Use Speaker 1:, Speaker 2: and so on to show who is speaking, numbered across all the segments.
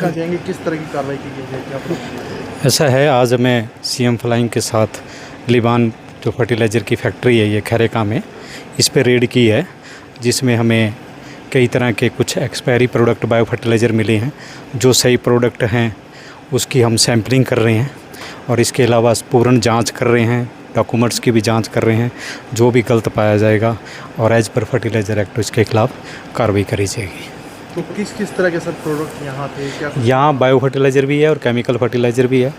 Speaker 1: जाएंगे, किस तरह की कार्रवाई की गई है, क्या प्रोसीजर?
Speaker 2: ऐसा है, आज मैं सीएम फ्लाइंग के साथ लिबान जो फर्टिलाइज़र की फैक्ट्री है ये खैरेका में, इस पे रेड की है, जिसमें हमें कई तरह के कुछ एक्सपायरी प्रोडक्ट बायो फर्टिलाइज़र मिले हैं। जो सही प्रोडक्ट हैं उसकी हम सैम्पलिंग कर रहे हैं और इसके अलावा पूर्ण जांच कर रहे हैं, डॉक्यूमेंट्स की भी जांच कर रहे हैं। जो भी गलत पाया जाएगा और एज पर फर्टिलाइज़र एक्ट इसके खिलाफ कार्रवाई करी जाएगी।
Speaker 1: तो किस किस तरह के सब प्रोडक्ट यहाँ थे, क्या?
Speaker 2: यहाँ बायो फर्टिलाइज़र भी है और केमिकल फर्टिलाइज़र भी है।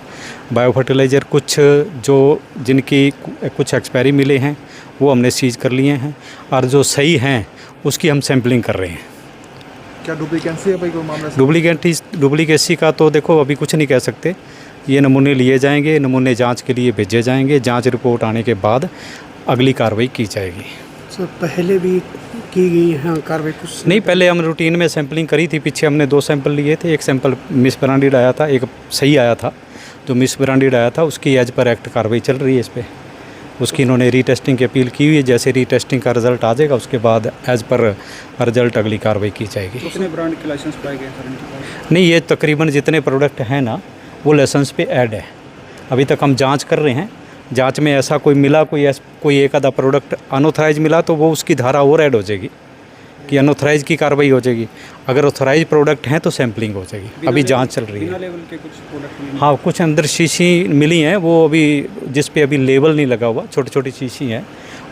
Speaker 2: बायो फर्टिलाइज़र कुछ जो जिनकी कुछ एक्सपायरी मिले हैं वो हमने सीज कर लिए हैं और जो सही हैं उसकी हम सैम्पलिंग कर रहे हैं।
Speaker 1: क्या डुप्लीकेसी है भाई कोई मामला?
Speaker 2: डुप्लीकेसी का तो देखो अभी कुछ नहीं कह सकते। ये नमूने लिए जाएंगे, नमूने जांच के लिए भेजे जाएंगे, जांच रिपोर्ट आने के बाद अगली कार्रवाई की जाएगी।
Speaker 3: सर पहले भी की गई है कार्रवाई? कुछ
Speaker 2: नहीं, पहले हम रूटीन में सैम्पलिंग करी थी। पीछे हमने 2 सैंपल लिए थे। एक सैंपल मिस ब्रांडेड आया था, एक सही आया था। जो मिस ब्रांडेड आया था उसकी एज पर एक्ट कार्रवाई चल रही है इस पर। उसकी इन्होंने रीटेस्टिंग की अपील की हुई है। जैसे रीटेस्टिंग का रिजल्ट आ जाएगा उसके बाद एज पर रिजल्ट अगली कार्रवाई की जाएगी।
Speaker 3: कितने ब्रांड के लाइसेंस पाए गए सर इनके पास?
Speaker 2: नहीं, ये तकरीबन जितने प्रोडक्ट हैं ना वो लाइसेंस पे ऐड है। अभी तक हम जांच कर रहे हैं। जांच में ऐसा कोई मिला, कोई एक आधा प्रोडक्ट अनऑथराइज मिला तो वो उसकी धारा और ऐड हो जाएगी कि अनऑथराइज की कार्रवाई हो जाएगी। अगर ऑथराइज प्रोडक्ट हैं तो सैम्पलिंग हो जाएगी। अभी जांच चल रही है।
Speaker 3: लेवल के कुछ प्रोडक्ट?
Speaker 2: हाँ, कुछ अंदर शीशी मिली हैं, वो अभी जिस पे अभी लेबल नहीं लगा हुआ, छोटी छोटी शीशी हैं,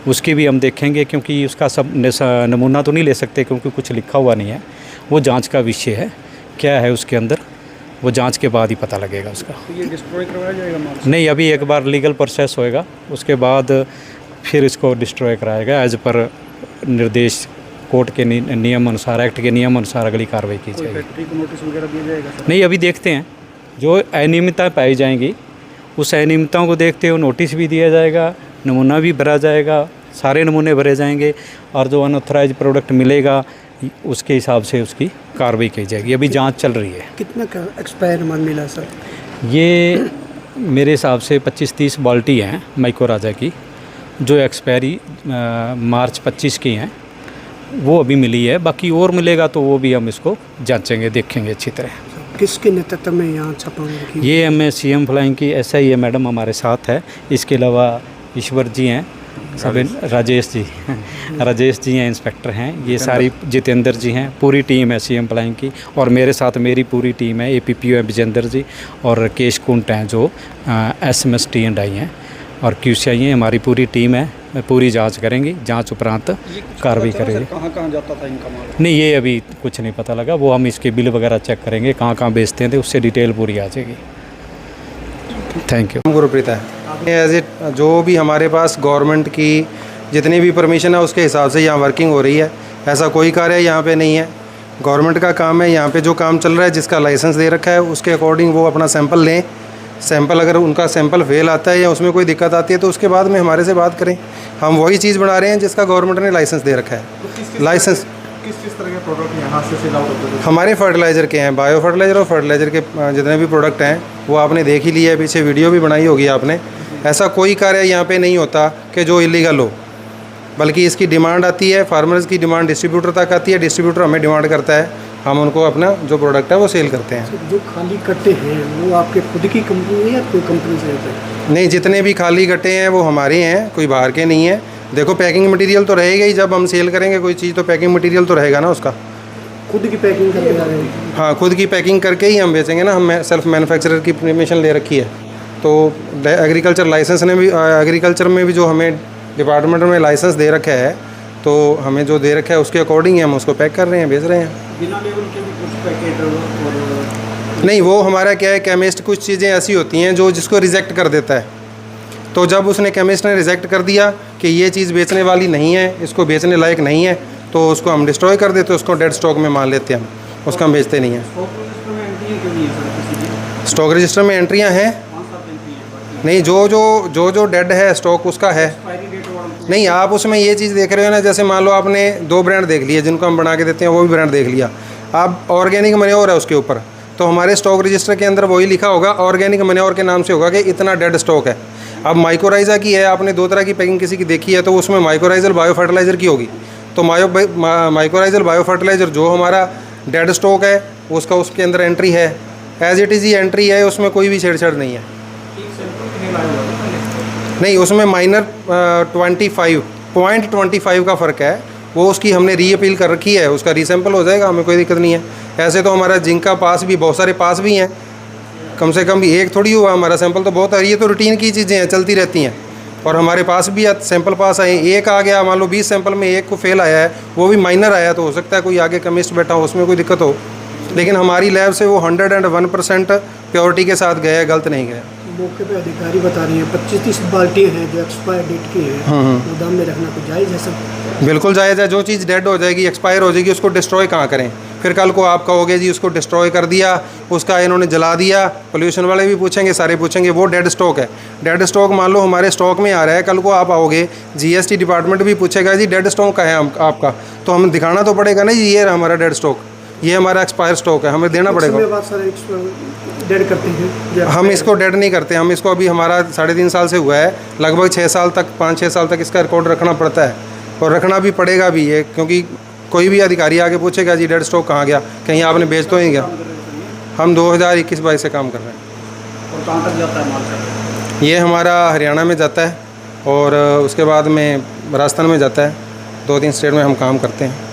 Speaker 2: उसकी भी हम देखेंगे क्योंकि उसका सब नमूना तो नहीं ले सकते क्योंकि कुछ लिखा हुआ नहीं है। वो जांच का विषय है, क्या है उसके अंदर वो जांच के बाद ही पता लगेगा उसका।
Speaker 3: तो ये डिस्ट्रॉय करवाया जाएगा माल?
Speaker 2: नहीं, अभी एक बार लीगल प्रोसेस होएगा उसके बाद फिर इसको डिस्ट्रॉय कराएगा एज पर निर्देश कोर्ट के नियम अनुसार, एक्ट के नियम अनुसार अगली कार्रवाई की जाएगी।
Speaker 3: फैक्ट्री को नोटिस वगैरह दिया जाएगा सर?
Speaker 2: नहीं, अभी देखते हैं। जो अनियमितताएँ पाई जाएंगी उस अनियमितताओं को देखते हुए नोटिस भी दिया जाएगा, नमूना भी भरा जाएगा, सारे नमूने भरे जाएंगे और जो अनऑथराइज प्रोडक्ट मिलेगा उसके हिसाब से उसकी कार्रवाई की जाएगी। अभी जांच चल रही है।
Speaker 3: कितना का एक्सपायर माल मिला सर?
Speaker 2: ये मेरे हिसाब से 25-30 बाल्टी हैं माइक्रोराजा की, जो एक्सपायरी मार्च 25 की हैं, वो अभी मिली है। बाकी और मिलेगा तो वो भी हम इसको जांचेंगे, देखेंगे अच्छी तरह।
Speaker 3: किसके नेतृत्व में यहाँ छापामारी की?
Speaker 2: ये हमें सीएम फ्लाइंग की SI है मैडम हमारे साथ है। इसके अलावा ईश्वर जी हैं, सब राजेश जी हैं, इंस्पेक्टर हैं, ये सारी जितेंद्र जी हैं, पूरी टीम है सीएम फ्लाइंग की। और मेरे साथ मेरी पूरी टीम है, APPO है विजेंद्र जी और राकेश कुंट हैं जो SMST&I हैं और QCI हैं। हमारी पूरी टीम है, पूरी जांच करेंगे, जांच उपरांत कार्रवाई करेंगे।
Speaker 3: कहाँ जाता था इनका माल?
Speaker 2: नहीं, ये अभी कुछ नहीं पता लगा। वो हम इसके बिल वगैरह चेक करेंगे, कहाँ बेचते हैं, तो उससे डिटेल पूरी आ जाएगी। Thank you.
Speaker 4: गुरप्रीत है। एज इट जो भी हमारे पास गवर्नमेंट की जितनी भी परमिशन है उसके हिसाब से यहाँ वर्किंग हो रही है। ऐसा कोई कार्य यहाँ पे नहीं है। गवर्नमेंट का काम है, यहाँ पे जो काम चल रहा है, जिसका लाइसेंस दे रखा है उसके अकॉर्डिंग वो अपना सैंपल लें। सैंपल अगर उनका सैंपल फेल आता है या उसमें कोई दिक्कत आती है तो उसके बाद में हमारे से बात करें। हम वही चीज़ बना रहे हैं जिसका गवर्नमेंट ने लाइसेंस दे रखा है। लाइसेंस
Speaker 1: किस तरह के प्रोडक्ट यहाँ से सेल आउट होते हैं?
Speaker 4: हमारे फर्टिलाइज़र के हैं, बायो फर्टिलाइज़र और फर्टिलाइज़र के जितने भी प्रोडक्ट हैं वो आपने देख ही लिया है, पीछे वीडियो भी बनाई होगी आपने। ऐसा कोई कार्य यहाँ पे नहीं होता कि जो इलीगल हो, बल्कि इसकी डिमांड आती है, फार्मर्स की डिमांड डिस्ट्रीब्यूटर तक आती है, डिस्ट्रीब्यूटर हमें डिमांड करता है, हम उनको अपना जो प्रोडक्ट है वो सेल करते हैं।
Speaker 3: जो खाली कट्टे हैं वो आपके खुद की कंपनी है या कोई कंपनी से होते हैं?
Speaker 4: नहीं, जितने भी खाली कट्टे हैं वो हमारे हैं, कोई बाहर के नहीं है। देखो पैकिंग मटेरियल तो रहेगा ही, जब हम सेल करेंगे कोई चीज़ तो पैकिंग मटेरियल तो रहेगा ना उसका।
Speaker 3: खुद की पैकिंग करके आ रहे हैं?
Speaker 4: हाँ, खुद की पैकिंग करके ही हम बेचेंगे ना। हम सेल्फ मैन्युफैक्चरर की परमिशन ले रखी है। तो एग्रीकल्चर लाइसेंस ने भी, एग्रीकल्चर में भी जो हमें डिपार्टमेंट में लाइसेंस दे रखा है तो हमें जो दे रखा है उसके अकॉर्डिंग ही हम उसको पैक कर रहे हैं, बेच रहे हैं।
Speaker 3: बिना लेवल के भी कुछ पैकेट और
Speaker 4: नहीं, वो हमारा क्या है, केमिस्ट कुछ चीज़ें ऐसी होती हैं जो जिसको रिजेक्ट कर देता है। तो जब उसने केमिस्ट ने रिजेक्ट कर दिया कि ये चीज़ बेचने वाली नहीं है, इसको बेचने लायक नहीं है, तो उसको हम डिस्ट्रॉय कर देते हैं, उसको डेड स्टॉक में मान लेते हैं हम, उसका हम बेचते नहीं हैं। स्टॉक रजिस्टर में एंट्रियाँ हैं? नहीं, जो डेड है स्टॉक उसका है। नहीं, आप उसमें ये चीज़ देख रहे हो ना, जैसे मान लो आपने 2 ब्रांड देख लिए जिनको हम बना के देते हैं, वो भी ब्रांड देख लिया, आप ऑर्गेनिक मैन्योर है उसके ऊपर, तो हमारे स्टॉक रजिस्टर के अंदर वही लिखा होगा, ऑर्गेनिक मैन्योर के नाम से होगा कि इतना डेड स्टॉक है। अब माइक्रोराइजा की है, आपने 2 तरह की पैकिंग किसी की देखी है, तो उसमें माइक्रोराइजल बायो फर्टिलाइज़र की होगी। तो माइक्रोराइजल बायो फर्टिलाइज़र जो हमारा डेड स्टॉक है उसका उसके अंदर एंट्री है, एज इट इज़ ही एंट्री है, उसमें कोई भी छेड़छाड़ नहीं है। नहीं, उसमें माइनर 25.25 का फ़र्क है, वो उसकी हमने री अपील कर रखी है, उसका रीसैम्पल हो जाएगा, हमें कोई दिक्कत नहीं है। ऐसे तो हमारा जिंक का पास भी बहुत सारे पास भी हैं, कम से कम एक थोड़ी हुआ, हमारा सैंपल तो बहुत है। ये तो रूटीन की चीज़ें हैं, चलती रहती हैं। और हमारे पास भी सैंपल पास आए, एक आ गया, मान लो 20 सैंपल में एक को फेल आया है, वो भी माइनर आया, तो हो सकता है कोई आगे केमिस्ट बैठा हो, उसमें कोई दिक्कत हो, लेकिन हमारी लैब से वो 101% प्योरिटी के साथ गया है, गलत नहीं गया।
Speaker 3: मौके पे अधिकारी बता रही हैं 25-30 बाल्टियाँ हैं जो एक्सपायर डेट की है, गोदाम में रखना कोई जायज़ है सब?
Speaker 4: बिल्कुल जायज़ है। जो चीज़ डेड हो जाएगी, एक्सपायर हो जाएगी, उसको डिस्ट्रॉय कहाँ करें? फिर कल को आप कहोगे जी उसको डिस्ट्रॉय कर दिया, उसका इन्होंने जला दिया, पोल्यूशन वाले भी पूछेंगे, सारे पूछेंगे, वो डेड स्टॉक है। डेड स्टॉक मान लो हमारे स्टॉक में आ रहा है, कल को आप आओगे, जीएसटी डिपार्टमेंट भी पूछेगा जी डेड स्टॉक का है आपका, तो हमें दिखाना तो पड़ेगा ना जी, ये रहा हमारा डेड स्टॉक, ये हमारा एक्सपायर स्टॉक है, हमें देना पड़ेगा।
Speaker 3: डेड करते हैं?
Speaker 4: हम इसको डेड नहीं करते, हम इसको अभी हमारा 3.5 साल से हुआ है, लगभग 6 साल तक, 5-6 साल तक इसका रिकॉर्ड रखना पड़ता है, और रखना भी पड़ेगा भी ये, क्योंकि कोई भी अधिकारी आके पूछेगा जी डेड स्टॉक कहाँ गया, कहीं आपने बेच तो नहीं गया। हम 2021-22 से काम कर रहे हैं।
Speaker 3: और कहाँ तक जाता है माल?
Speaker 4: ये हमारा हरियाणा में जाता है, और उसके बाद में राजस्थान में जाता है, 2-3 स्टेट में हम काम करते हैं।